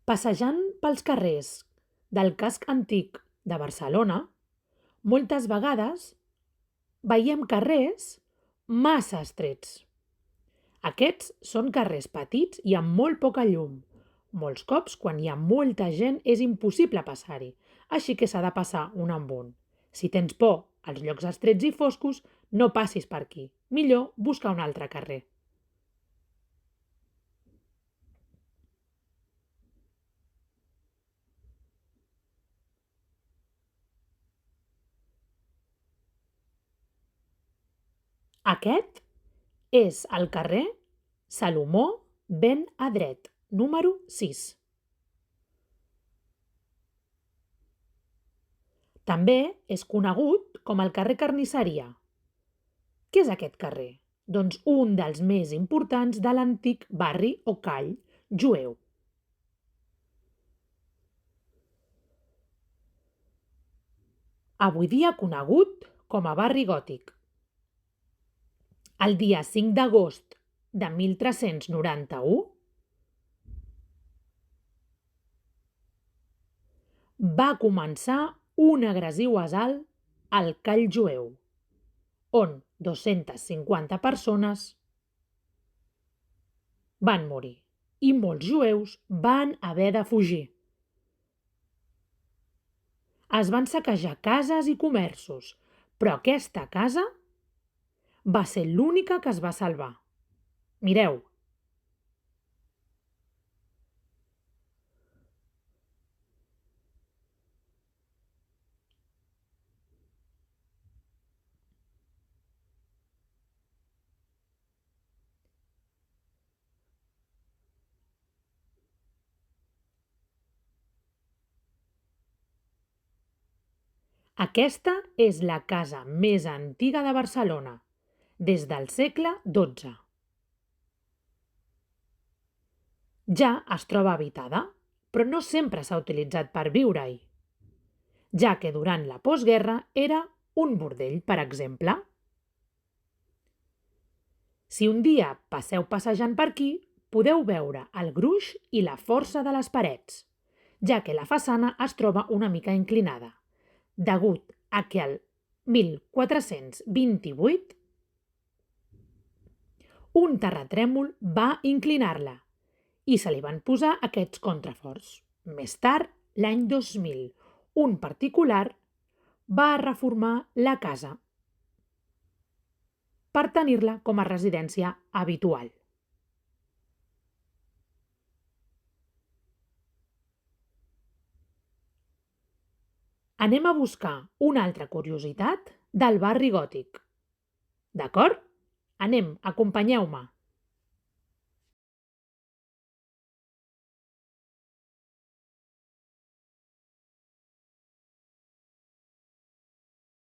Passejant pels carrers del casc antic de Barcelona, moltes vegades veiem carrers massa estrets. Aquests són carrers petits i amb molt poca llum. Molts cops, quan hi ha molta gent, és impossible passar-hi, així que s'ha de passar un amb un. Si tens por als llocs estrets i foscos, no passis per aquí. Millor busca un altre carrer. Aquest és el carrer Salomó ben Adret, número 6. També és conegut com el carrer Carnisseria. Què és aquest carrer? Doncs un dels més importants de l'antic barri o call jueu. Avui dia conegut com a barri gòtic. El dia 5 d'agost de 1391 va començar un agressiu assalt al call jueu, on 250 persones van morir i molts jueus van haver de fugir. Es van saquejar cases i comerços, però aquesta casa va ser l'única que es va salvar. Mireu. Aquesta és la casa més antiga de Barcelona, des del segle XII. Ja es troba habitada, però no sempre s'ha utilitzat per viure-hi, ja que durant la postguerra era un bordell, per exemple. Si un dia passeu passejant per aquí, podeu veure el gruix i la força de les parets, ja que la façana es troba una mica inclinada, degut a que el 1428 un terratrèmol va inclinar-la i se li van posar aquests contraforts. Més tard, l'any 2000, un particular va reformar la casa per tenir-la com a residència habitual. Anem a buscar una altra curiositat del barri gòtic. D'acord? Anem, acompanyeu-me.